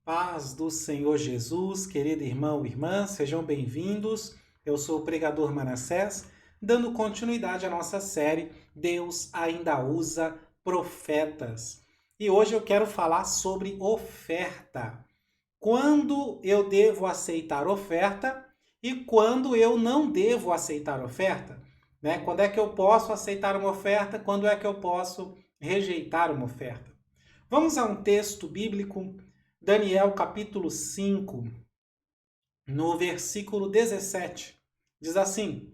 Paz do Senhor Jesus, querido irmão e irmã, sejam bem-vindos. Eu sou o pregador Manassés, dando continuidade à nossa série Deus ainda usa profetas. E hoje eu quero falar sobre oferta. Quando eu devo aceitar oferta e quando eu não devo aceitar oferta, né? Quando é que eu posso aceitar uma oferta, quando é que eu posso rejeitar uma oferta? Vamos a um texto bíblico, Daniel capítulo 5, no versículo 17. Diz assim: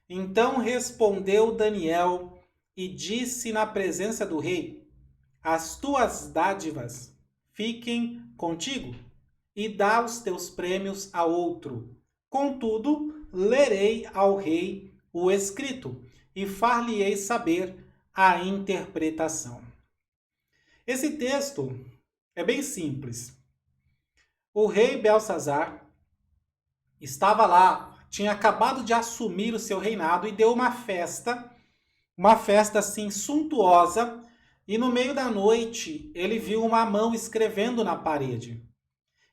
Então respondeu Daniel e disse na presença do rei: As tuas dádivas fiquem contigo, e dá os teus prêmios a outro. Contudo, lerei ao rei o escrito, e far-lhe-ei saber a interpretação. Esse texto é bem simples. O rei Belsazar estava lá, tinha acabado de assumir o seu reinado e deu uma festa assim suntuosa, e no meio da noite ele viu uma mão escrevendo na parede.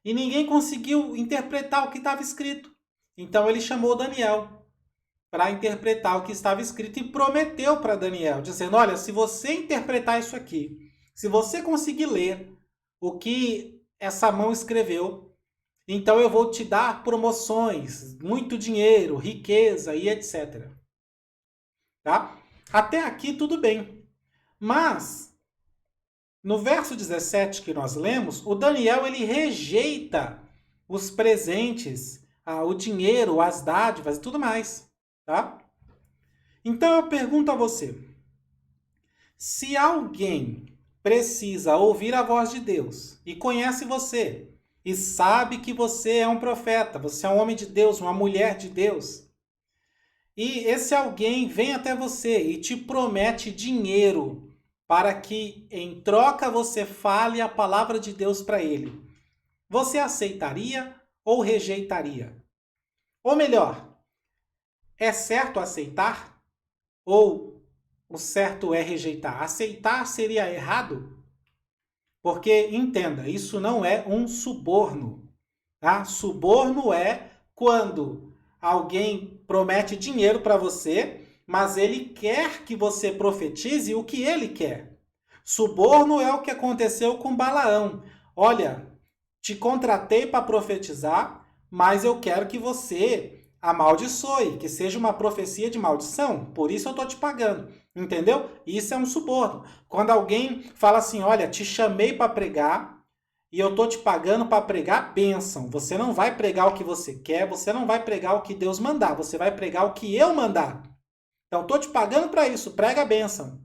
E ninguém conseguiu interpretar o que estava escrito. Então ele chamou Daniel para interpretar o que estava escrito e prometeu para Daniel, dizendo: Olha, se você interpretar isso aqui, se você conseguir ler o que essa mão escreveu, então eu vou te dar promoções, muito dinheiro, riqueza e etc. Tá? Até aqui tudo bem. Mas no verso 17 que nós lemos, o Daniel ele rejeita os presentes, o dinheiro, as dádivas e tudo mais, tá? Então eu pergunto a você, se alguém precisa ouvir a voz de Deus e conhece você e sabe que você é um profeta, você é um homem de Deus, uma mulher de Deus, e esse alguém vem até você e te promete dinheiro para que em troca você fale a palavra de Deus para ele, você aceitaria ou rejeitaria? Ou melhor, é certo aceitar ou o certo é rejeitar? Aceitar seria errado? Porque, entenda, isso não é um suborno. Tá? Suborno é quando alguém promete dinheiro para você, mas ele quer que você profetize o que ele quer. Suborno é o que aconteceu com Balaão. Olha, te contratei para profetizar, mas eu quero que você amaldiçoe, que seja uma profecia de maldição, por isso eu estou te pagando. Entendeu? Isso é um suborno. Quando alguém fala assim, olha, te chamei para pregar e eu estou te pagando para pregar bênção. Você não vai pregar o que você quer, você não vai pregar o que Deus mandar, você vai pregar o que eu mandar. Então, estou te pagando para isso, prega a bênção.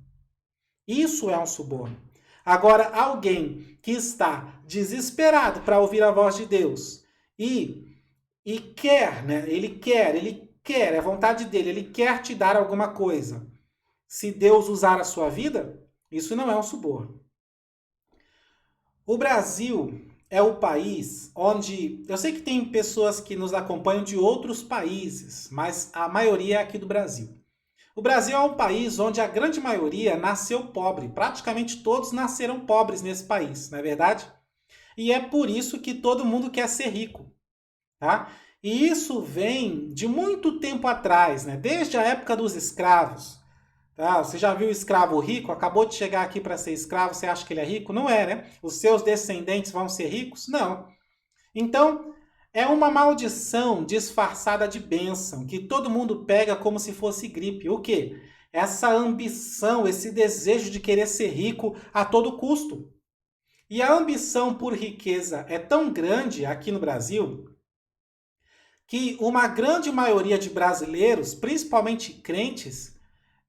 Isso é um suborno. Agora, alguém que está desesperado para ouvir a voz de Deus e quer, né? Ele quer, é vontade dele, ele quer te dar alguma coisa. Se Deus usar a sua vida, isso não é um suborno. O Brasil é o país onde... Eu sei que tem pessoas que nos acompanham de outros países, mas a maioria é aqui do Brasil. O Brasil é um país onde a grande maioria nasceu pobre. Praticamente todos nasceram pobres nesse país, não é verdade? E é por isso que todo mundo quer ser rico, tá? E isso vem de muito tempo atrás, né? Desde a época dos escravos. Tá? Você já viu o escravo rico? Acabou de chegar aqui para ser escravo, você acha que ele é rico? Não é, né? Os seus descendentes vão ser ricos? Não. Então, é uma maldição disfarçada de bênção, que todo mundo pega como se fosse gripe. O quê? Essa ambição, esse desejo de querer ser rico a todo custo. E a ambição por riqueza é tão grande aqui no Brasil que uma grande maioria de brasileiros, principalmente crentes,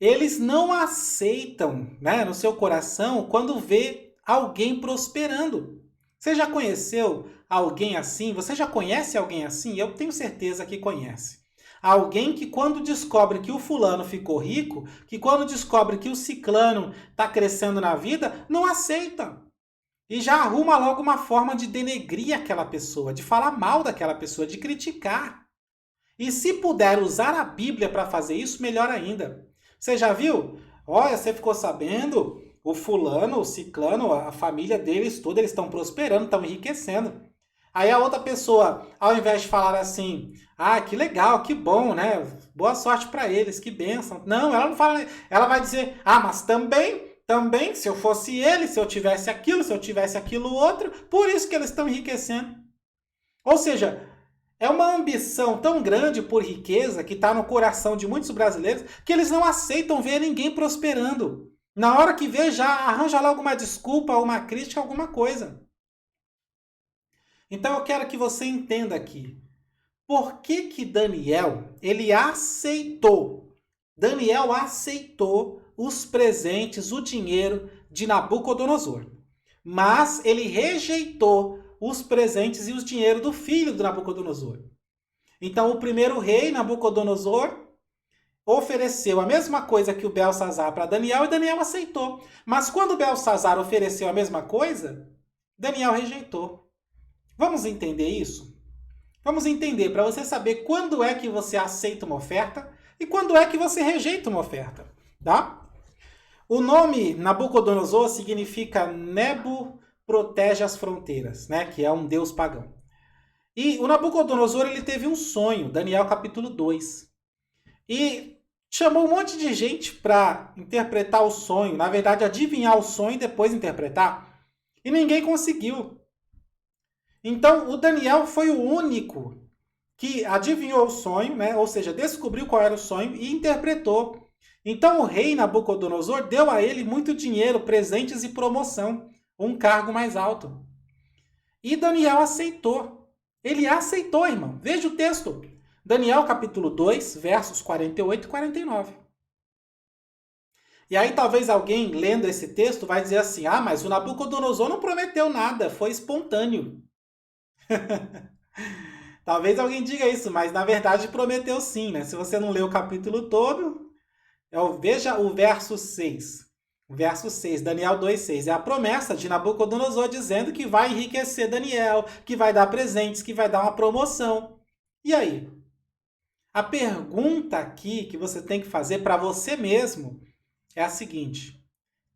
eles não aceitam, né, no seu coração quando vê alguém prosperando. Você já conheceu alguém assim? Você já conhece alguém assim? Eu tenho certeza que conhece. Alguém que quando descobre que o fulano ficou rico, que quando descobre que o ciclano está crescendo na vida, não aceita. E já arruma logo uma forma de denegrir aquela pessoa, de falar mal daquela pessoa, de criticar. E se puder usar a Bíblia para fazer isso, melhor ainda. Você já viu? Olha, você ficou sabendo? o fulano, o ciclano, a família deles toda, eles estão prosperando, estão enriquecendo. Aí a outra pessoa, ao invés de falar assim, ah, que legal, que bom, né? Boa sorte para eles, que bênção. Não, ela não fala, ela vai dizer, ah, mas também, se eu fosse ele, se eu tivesse aquilo outro, por isso que eles estão enriquecendo. Ou seja, é uma ambição tão grande por riqueza que está no coração de muitos brasileiros que eles não aceitam ver ninguém prosperando. Na hora que vê, já arranja lá alguma desculpa, uma crítica, alguma coisa. Então eu quero que você entenda aqui. Por que Daniel, ele aceitou? Daniel aceitou os presentes, o dinheiro de Nabucodonosor. Mas ele rejeitou os presentes e os dinheiro do filho de Nabucodonosor. Então o primeiro rei, Nabucodonosor, ofereceu a mesma coisa que o Belsazar para Daniel e Daniel aceitou. Mas quando o Belsazar ofereceu a mesma coisa, Daniel rejeitou. Vamos entender isso? Vamos entender para você saber quando é que você aceita uma oferta e quando é que você rejeita uma oferta, tá? O nome Nabucodonosor significa Nebo protege as fronteiras, né? Que é um deus pagão. E o Nabucodonosor, ele teve um sonho, Daniel capítulo 2. E chamou um monte de gente para interpretar o sonho, na verdade adivinhar o sonho e depois interpretar. E ninguém conseguiu. Então, o Daniel foi o único que adivinhou o sonho, né? Ou seja, descobriu qual era o sonho e interpretou. Então, o rei Nabucodonosor deu a ele muito dinheiro, presentes e promoção, um cargo mais alto. E Daniel aceitou. Ele aceitou, irmão. Veja o texto. Daniel, capítulo 2, versos 48 e 49. E aí talvez alguém, lendo esse texto, vai dizer assim, ah, mas o Nabucodonosor não prometeu nada, foi espontâneo. Talvez alguém diga isso, mas na verdade prometeu sim, né? Se você não leu o capítulo todo, veja o verso 6. O verso 6, Daniel 2,6. É a promessa de Nabucodonosor dizendo que vai enriquecer Daniel, que vai dar presentes, que vai dar uma promoção. E aí? A pergunta aqui que você tem que fazer para você mesmo é a seguinte: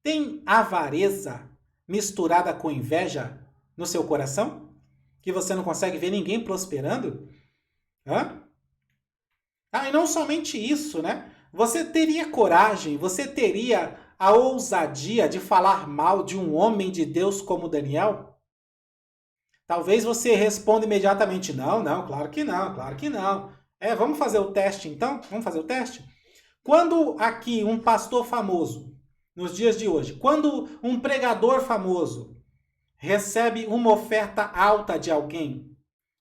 tem avareza misturada com inveja no seu coração? Que você não consegue ver ninguém prosperando? Hã? Ah, e não somente isso, né? Você teria coragem, você teria a ousadia de falar mal de um homem de Deus como Daniel? Talvez você responda imediatamente, não, claro que não, claro que não. Vamos fazer o teste então? Vamos fazer o teste? Quando aqui um pastor famoso, nos dias de hoje, quando um pregador famoso recebe uma oferta alta de alguém,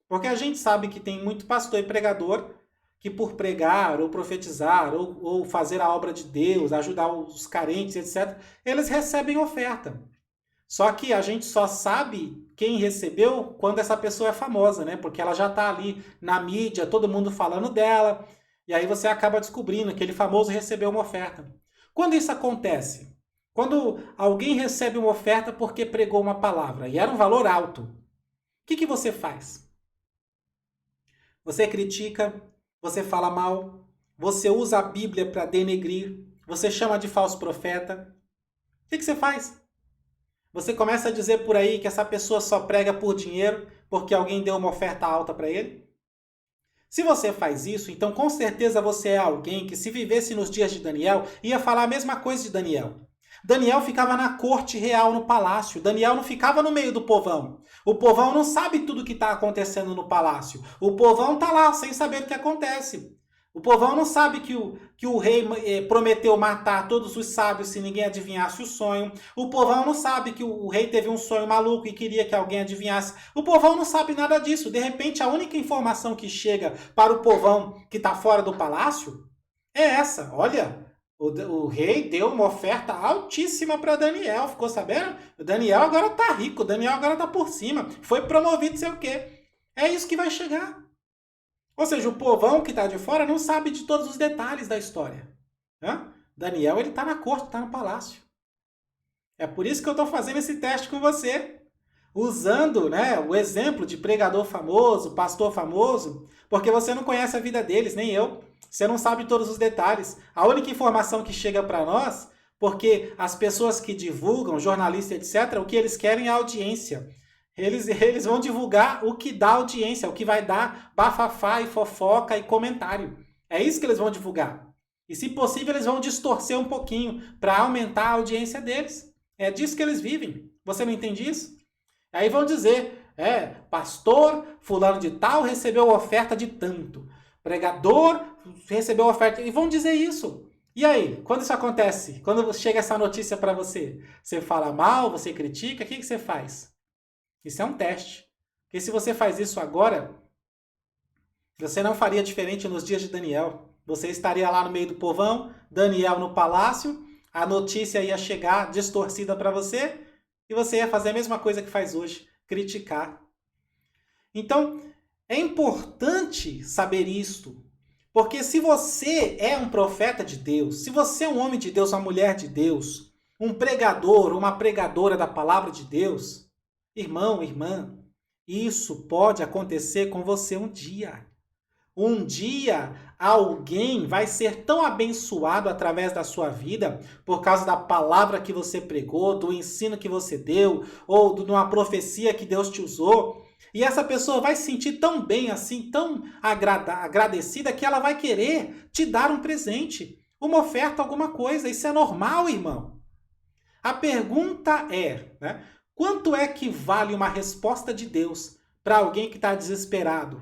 porque a gente sabe que tem muito pastor e pregador que por pregar ou profetizar ou fazer a obra de Deus, ajudar os carentes, etc., eles recebem oferta. Só que a gente só sabe quem recebeu quando essa pessoa é famosa, né? Porque ela já está ali na mídia, todo mundo falando dela, e aí você acaba descobrindo que aquele famoso recebeu uma oferta. Quando isso acontece? Quando alguém recebe uma oferta porque pregou uma palavra e era um valor alto, o que você faz? Você critica, você fala mal, você usa a Bíblia para denegrir, você chama de falso profeta. O que você faz? Você começa a dizer por aí que essa pessoa só prega por dinheiro porque alguém deu uma oferta alta para ele? Se você faz isso, então com certeza você é alguém que, se vivesse nos dias de Daniel, ia falar a mesma coisa de Daniel. Daniel ficava na corte real, no palácio. Daniel não ficava no meio do povão. O povão não sabe tudo o que está acontecendo no palácio. O povão está lá sem saber o que acontece. O povão não sabe que o rei prometeu matar todos os sábios se ninguém adivinhasse o sonho. O povão não sabe que o rei teve um sonho maluco e queria que alguém adivinhasse. O povão não sabe nada disso. De repente, a única informação que chega para o povão que está fora do palácio é essa. Olha, o rei deu uma oferta altíssima para Daniel. Ficou sabendo? O Daniel agora está rico. O Daniel agora está por cima. Foi promovido, sei o quê. É isso que vai chegar. Ou seja, o povão que está de fora não sabe de todos os detalhes da história. Daniel, ele está na corte, está no palácio. É por isso que eu estou fazendo esse teste com você. Usando, né, o exemplo de pregador famoso, pastor famoso, porque você não conhece a vida deles, nem eu. Você não sabe todos os detalhes. A única informação que chega para nós Porque as pessoas que divulgam, jornalistas, etc., o que eles querem é audiência. Eles vão divulgar o que dá audiência, o que vai dar bafafá e fofoca e comentário. É isso que eles vão divulgar. E, se possível, eles vão distorcer um pouquinho para aumentar a audiência deles. É disso que eles vivem. Você não entende isso? Aí vão dizer, pastor fulano de tal recebeu oferta de tanto. Pregador recebeu oferta. E vão dizer isso. E aí, quando isso acontece? Quando chega essa notícia para você? Você fala mal, você critica, o que você faz? Isso é um teste. Porque se você faz isso agora, você não faria diferente nos dias de Daniel. Você estaria lá no meio do povão, Daniel no palácio, a notícia ia chegar distorcida para você e você ia fazer a mesma coisa que faz hoje, criticar. Então, é importante saber isto, porque se você é um profeta de Deus, se você é um homem de Deus, uma mulher de Deus, um pregador, uma pregadora da palavra de Deus, irmão, irmã, isso pode acontecer com você um dia. Um dia alguém vai ser tão abençoado através da sua vida por causa da palavra que você pregou, do ensino que você deu, ou de uma profecia que Deus te usou. E essa pessoa vai se sentir tão bem, assim, tão agradecida, que ela vai querer te dar um presente, uma oferta, alguma coisa. Isso é normal, irmão. A pergunta é, né? Quanto é que vale uma resposta de Deus para alguém que está desesperado?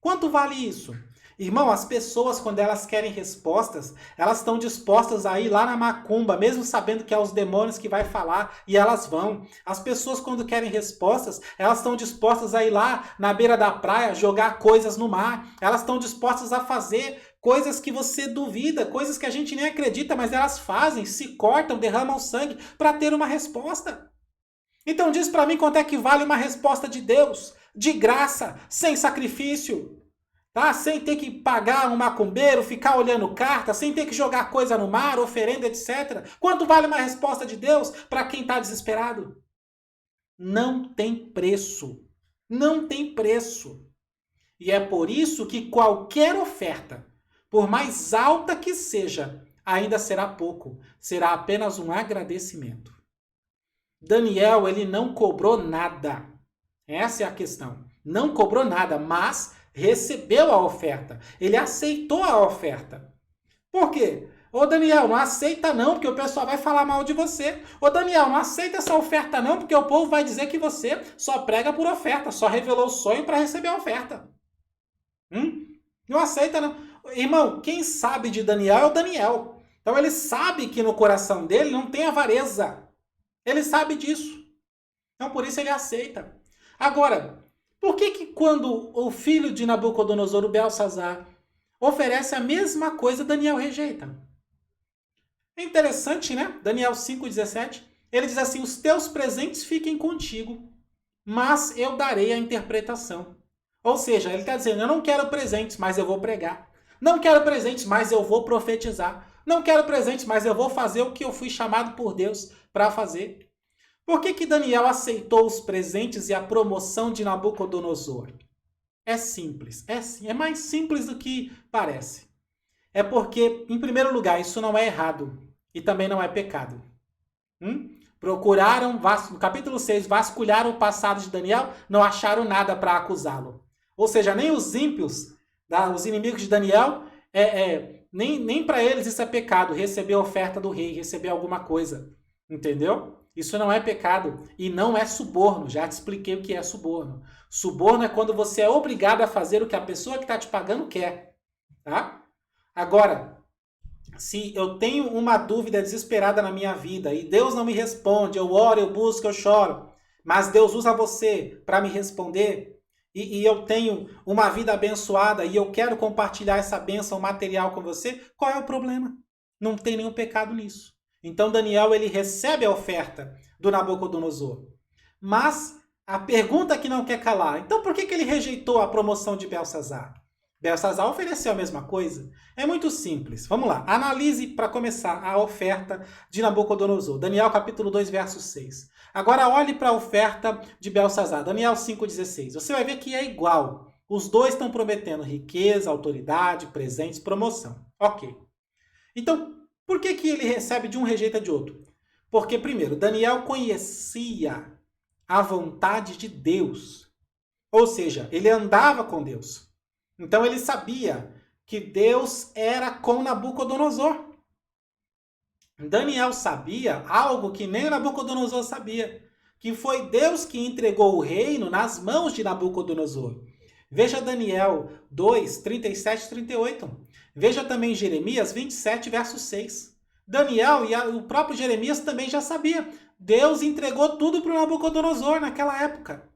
Quanto vale isso? Irmão, as pessoas, quando elas querem respostas, elas estão dispostas a ir lá na macumba, mesmo sabendo que é os demônios que vai falar, e elas vão. As pessoas, quando querem respostas, elas estão dispostas a ir lá na beira da praia, jogar coisas no mar. Elas estão dispostas a fazer coisas que você duvida, coisas que a gente nem acredita, mas elas fazem, se cortam, derramam sangue para ter uma resposta. Então diz para mim quanto é que vale uma resposta de Deus, de graça, sem sacrifício. Tá? Sem ter que pagar um macumbeiro, ficar olhando carta, sem ter que jogar coisa no mar, oferenda, etc. Quanto vale uma resposta de Deus para quem está desesperado? Não tem preço. Não tem preço. E é por isso que qualquer oferta, por mais alta que seja, ainda será pouco. Será apenas um agradecimento. Daniel, ele não cobrou nada. Essa é a questão. Não cobrou nada, mas recebeu a oferta. Ele aceitou a oferta. Por quê? Ô Daniel, não aceita não, porque o pessoal vai falar mal de você. Ô Daniel, não aceita essa oferta não, porque o povo vai dizer que você só prega por oferta, só revelou o sonho para receber a oferta. Não aceita não. Irmão, quem sabe de Daniel é o Daniel. Então ele sabe que no coração dele não tem avareza. Ele sabe disso. Então por isso ele aceita. Agora, por que quando o filho de Nabucodonosor, o Belsazar, oferece a mesma coisa, Daniel rejeita? É interessante, né? Daniel 5,17. Ele diz assim, os teus presentes fiquem contigo, mas eu darei a interpretação. Ou seja, ele está dizendo, eu não quero presentes, mas eu vou pregar. Não quero presentes, mas eu vou profetizar. Não quero presentes, mas eu vou fazer o que eu fui chamado por Deus para fazer. Por que Daniel aceitou os presentes e a promoção de Nabucodonosor? É simples. É mais simples do que parece. É porque, em primeiro lugar, isso não é errado. E também não é pecado. Procuraram, no capítulo 6, vasculharam o passado de Daniel, não acharam nada para acusá-lo. Ou seja, nem os ímpios, os inimigos de Daniel, nem para eles isso é pecado, receber a oferta do rei, receber alguma coisa. Entendeu? Isso não é pecado e não é suborno. Já te expliquei o que é suborno. Suborno é quando você é obrigado a fazer o que a pessoa que está te pagando quer. Tá? Agora, se eu tenho uma dúvida desesperada na minha vida e Deus não me responde, eu oro, eu busco, eu choro, mas Deus usa você para me responder e eu tenho uma vida abençoada e eu quero compartilhar essa bênção material com você, qual é o problema? Não tem nenhum pecado nisso. Então Daniel ele recebe a oferta do Nabucodonosor. Mas a pergunta que não quer calar, então por que ele rejeitou a promoção de Belsazar? Belsazar ofereceu a mesma coisa? É muito simples. Vamos lá, analise para começar a oferta de Nabucodonosor. Daniel capítulo 2, verso 6. Agora olhe para a oferta de Belsazar, Daniel 5,16. Você vai ver que é igual. Os dois estão prometendo riqueza, autoridade, presentes, promoção. Ok. Então, Por que que ele recebe de um e rejeita de outro? Porque, primeiro, Daniel conhecia a vontade de Deus. Ou seja, ele andava com Deus. Então ele sabia que Deus era com Nabucodonosor. Daniel sabia algo que nem Nabucodonosor sabia, que foi Deus que entregou o reino nas mãos de Nabucodonosor. Veja Daniel 2, 37 e 38. Veja também Jeremias 27, verso 6. Daniel e o próprio Jeremias também já sabia. Deus entregou tudo para o Nabucodonosor naquela época.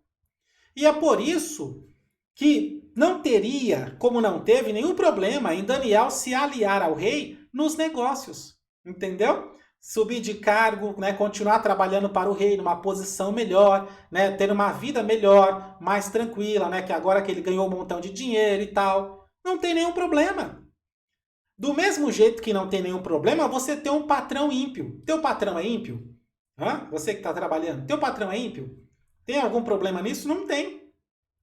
E é por isso que não teria, como não teve, nenhum problema em Daniel se aliar ao rei nos negócios. Entendeu? Subir de cargo, né, continuar trabalhando para o rei numa posição melhor, né, ter uma vida melhor, mais tranquila, né, que agora que ele ganhou um montão de dinheiro e tal, não tem nenhum problema. Do mesmo jeito que não tem nenhum problema, você ter um patrão ímpio. Teu patrão é ímpio? Hã? Você que está trabalhando, teu patrão é ímpio? Tem algum problema nisso? Não tem.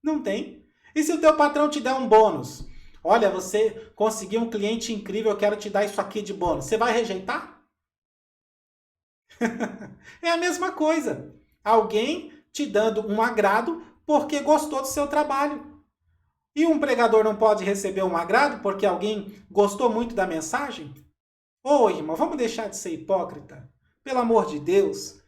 Não tem. E se o teu patrão te der um bônus? Olha, você conseguiu um cliente incrível, eu quero te dar isso aqui de bônus. Você vai rejeitar? É a mesma coisa. Alguém te dando um agrado porque gostou do seu trabalho. E um pregador não pode receber um agrado porque alguém gostou muito da mensagem? Ô, irmão, vamos deixar de ser hipócrita? Pelo amor de Deus.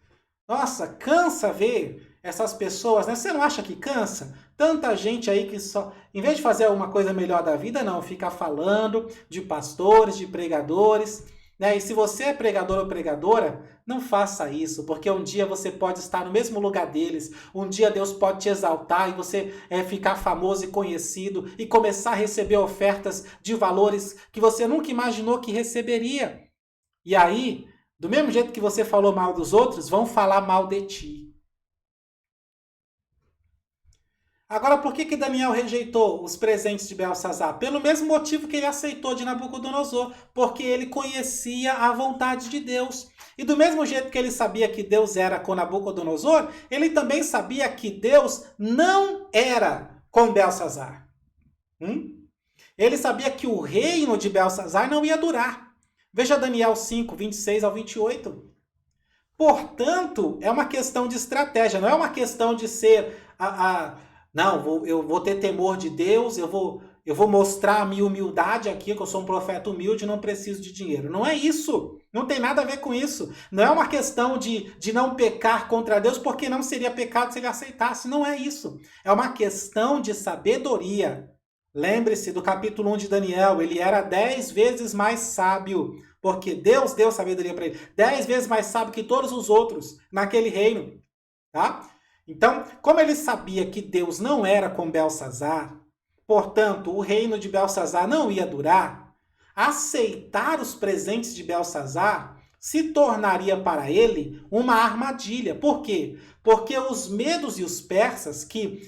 Nossa, cansa ver essas pessoas, né? Você não acha que cansa? Tanta gente aí que só, em vez de fazer alguma coisa melhor da vida, não, fica falando de pastores, de pregadores, né? E se você é pregador ou pregadora, não faça isso, porque um dia você pode estar no mesmo lugar deles, um dia Deus pode te exaltar e você ficar famoso e conhecido e começar a receber ofertas de valores que você nunca imaginou que receberia. E aí, do mesmo jeito que você falou mal dos outros, vão falar mal de ti. Agora, por que Daniel rejeitou os presentes de Belsazar? Pelo mesmo motivo que ele aceitou de Nabucodonosor, porque ele conhecia a vontade de Deus. E do mesmo jeito que ele sabia que Deus era com Nabucodonosor, ele também sabia que Deus não era com Belsazar. Ele sabia que o reino de Belsazar não ia durar. Veja Daniel 5, 26 ao 28. Portanto, é uma questão de estratégia, não é uma questão de ser não, eu vou ter temor de Deus, eu vou mostrar a minha humildade aqui, que eu sou um profeta humilde e não preciso de dinheiro. Não é isso. Não tem nada a ver com isso. Não é uma questão de não pecar contra Deus, porque não seria pecado se ele aceitasse. Não é isso. É uma questão de sabedoria. Lembre-se do capítulo 1 de Daniel, ele era 10 vezes mais sábio, porque Deus deu sabedoria para ele. 10 vezes mais sábio que todos os outros naquele reino. Tá? Então, como ele sabia que Deus não era com Belsazar, portanto, o reino de Belsazar não ia durar, aceitar os presentes de Belsazar se tornaria para ele uma armadilha. Por quê? Porque os medos e os persas que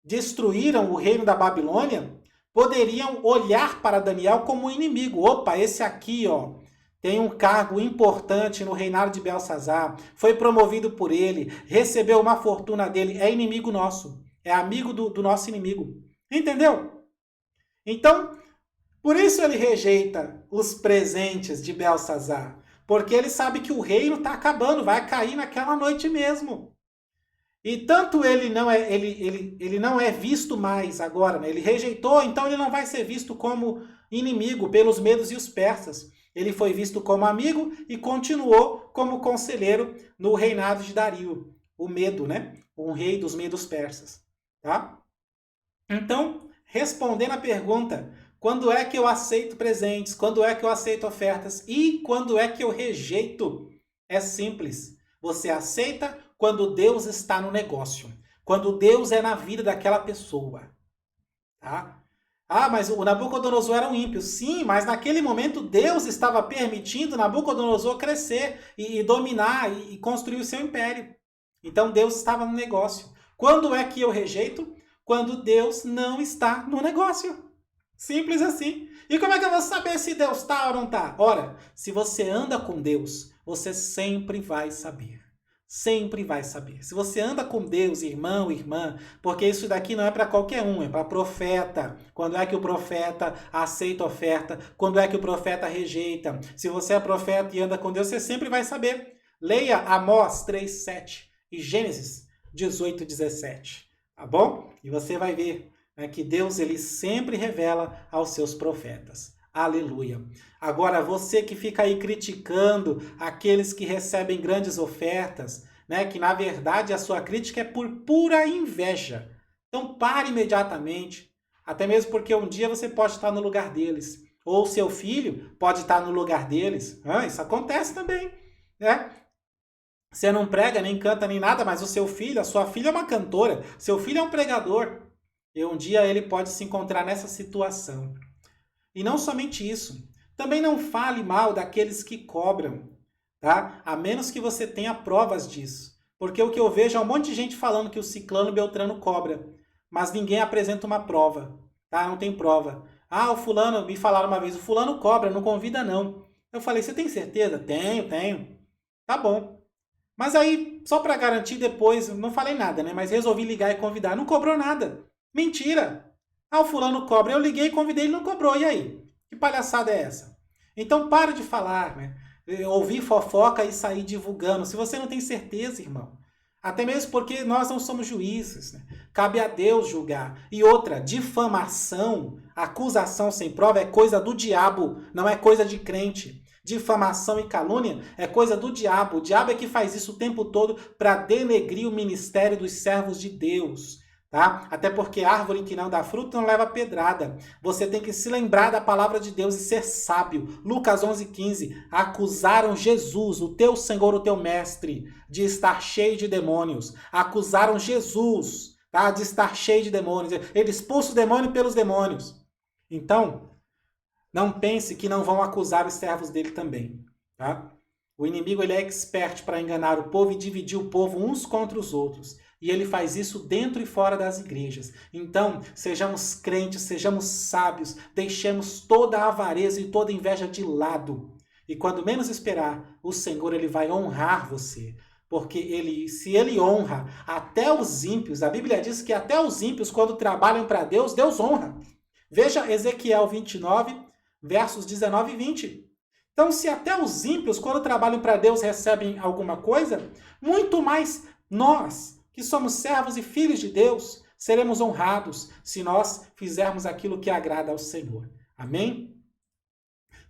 destruíram o reino da Babilônia poderiam olhar para Daniel como um inimigo. Opa, esse aqui, ó, tem um cargo importante no reinado de Belsazar, foi promovido por ele, recebeu uma fortuna dele, é inimigo nosso, é amigo do nosso inimigo. Entendeu? Então, por isso ele rejeita os presentes de Belsazar, porque ele sabe que o reino está acabando, vai cair naquela noite mesmo. E tanto ele não é visto mais agora, né? Ele rejeitou, então ele não vai ser visto como inimigo pelos medos e os persas. Ele foi visto como amigo e continuou como conselheiro no reinado de Dario, o Medo, né? O rei dos medos persas, tá? Então, respondendo a pergunta, quando é que eu aceito presentes, quando é que eu aceito ofertas e quando é que eu rejeito? É simples. Você aceita quando Deus está no negócio, quando Deus é na vida daquela pessoa, tá? Ah, mas o Nabucodonosor era um ímpio. Sim, mas naquele momento Deus estava permitindo Nabucodonosor crescer e dominar e construir o seu império. Então Deus estava no negócio. Quando é que eu rejeito? Quando Deus não está no negócio. Simples assim. E como é que eu vou saber se Deus está ou não está? Ora, se você anda com Deus, você sempre vai saber. Sempre vai saber. Se você anda com Deus, irmão, irmã, porque isso daqui não é para qualquer um, é para profeta. Quando é que o profeta aceita oferta? Quando é que o profeta rejeita? Se você é profeta e anda com Deus, você sempre vai saber. Leia Amós 3:7 e Gênesis 18:17, tá bom? E você vai ver, né, que Deus ele sempre revela aos seus profetas. Aleluia. Agora, você que fica aí criticando aqueles que recebem grandes ofertas, né, que na verdade a sua crítica é por pura inveja. Então pare imediatamente, até mesmo porque um dia você pode estar no lugar deles, ou seu filho pode estar no lugar deles. Isso acontece também, né? Você não prega, nem canta, nem nada, mas o seu filho, a sua filha é uma cantora, seu filho é um pregador. E um dia ele pode se encontrar nessa situação. E não somente isso, também não fale mal daqueles que cobram, tá? A menos que você tenha provas disso. Porque o que eu vejo é um monte de gente falando que o ciclano Beltrano cobra, mas ninguém apresenta uma prova, tá? Não tem prova. Ah, o fulano, me falaram uma vez, o fulano cobra, não convida não. Eu falei, você tem certeza? Tenho. Tá bom. Mas aí, só para garantir depois, não falei nada, né? Mas resolvi ligar e convidar. Não cobrou nada. Mentira. Ah, o fulano cobra. Eu liguei, convidei, ele não cobrou. E aí? Que palhaçada é essa? Então, para de falar, né? Ouvir fofoca e sair divulgando. Se você não tem certeza, irmão. Até mesmo porque nós não somos juízes, né? Cabe a Deus julgar. E outra, difamação, acusação sem prova é coisa do diabo, não é coisa de crente. Difamação e calúnia é coisa do diabo. O diabo é que faz isso o tempo todo para denegrir o ministério dos servos de Deus. Tá? Até porque árvore que não dá fruto não leva pedrada. Você tem que se lembrar da palavra de Deus e ser sábio. Lucas 11:15. Acusaram Jesus, o teu Senhor, o teu mestre, de estar cheio de demônios. Acusaram Jesus, tá? De estar cheio de demônios. Ele expulsa o demônio pelos demônios. Então, não pense que não vão acusar os servos dele também. Tá? O inimigo ele é expert para enganar o povo e dividir o povo uns contra os outros. E ele faz isso dentro e fora das igrejas. Então, sejamos crentes, sejamos sábios, deixemos toda a avareza e toda a inveja de lado. E quando menos esperar, o Senhor ele vai honrar você. Porque se ele honra até os ímpios, a Bíblia diz que até os ímpios, quando trabalham para Deus, Deus honra. Veja Ezequiel 29, versos 19 e 20. Então, se até os ímpios, quando trabalham para Deus, recebem alguma coisa, muito mais nós, que somos servos e filhos de Deus, seremos honrados se nós fizermos aquilo que agrada ao Senhor. Amém?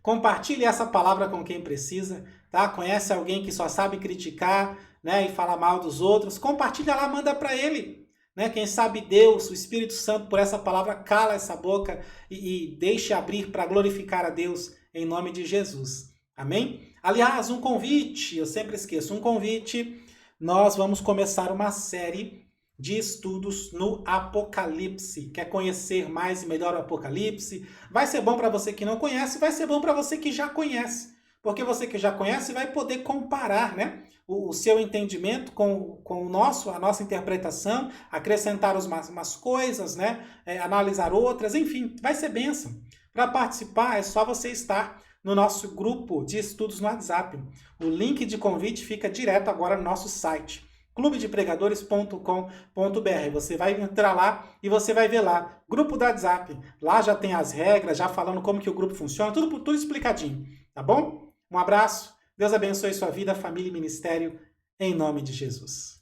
Compartilhe essa palavra com quem precisa, tá? Conhece alguém que só sabe criticar, né, e falar mal dos outros? Compartilha lá, manda para ele. Né? Quem sabe Deus, o Espírito Santo, por essa palavra, cala essa boca e deixe abrir para glorificar a Deus em nome de Jesus. Amém? Aliás, um convite, eu sempre esqueço, um convite. Nós vamos começar uma série de estudos no Apocalipse. Quer conhecer mais e melhor o Apocalipse? Vai ser bom para você que não conhece, vai ser bom para você que já conhece. Porque você que já conhece vai poder comparar, né, o seu entendimento com a nossa interpretação, acrescentar umas coisas, né, analisar outras, enfim, vai ser bênção. Para participar é só você estar no nosso grupo de estudos no WhatsApp. O link de convite fica direto agora no nosso site, clubedepregadores.com.br. Você vai entrar lá e você vai ver lá, grupo do WhatsApp. Lá já tem as regras, já falando como que o grupo funciona, tudo explicadinho, tá bom? Um abraço, Deus abençoe sua vida, família e ministério, em nome de Jesus.